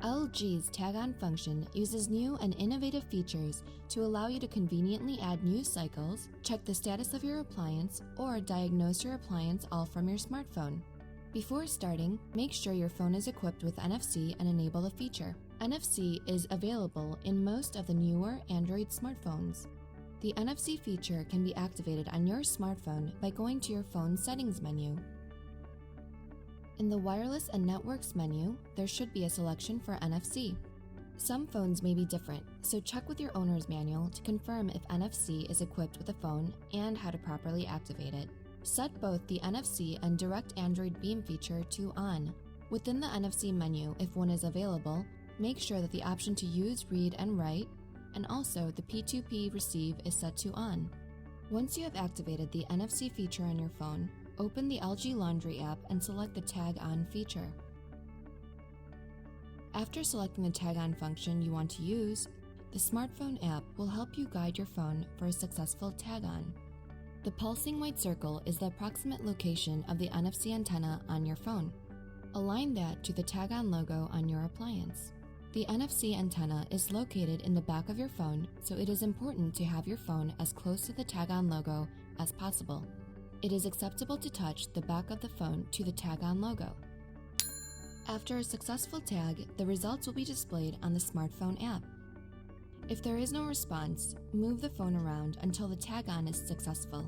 LG's tag-on function uses new and innovative features to allow you to conveniently add news cycles, check the status of your appliance, or diagnose your appliance all from your smartphone. Before starting, make sure your phone is equipped with NFC and enable the feature. NFC is available in most of the newer Android smartphones. The NFC feature can be activated on your smartphone by going to your phone's settings menu. In the Wireless and Networks menu, there should be a selection for NFC. Some phones may be different, so check with your owner's manual to confirm if NFC is equipped with the phone and how to properly activate it. Set both the NFC and Direct Android Beam feature to on. Within the NFC menu, if one is available, make sure that the option to use read and write, and also the P2P receive is set to on. Once you have activated the NFC feature on your phone, open the LG Laundry app and select the Tag On feature. After selecting the Tag On function you want to use, the smartphone app will help you guide your phone for a successful tag on. The pulsing white circle is the approximate location of the NFC antenna on your phone. Align that to the Tag On logo on your appliance. The NFC antenna is located in the back of your phone, so it is important to have your phone as close to the Tag On logo as possible. It is acceptable to touch the back of the phone to the Tag On logo. After a successful tag, the results will be displayed on the smartphone app. If there is no response, move the phone around until the Tag On is successful.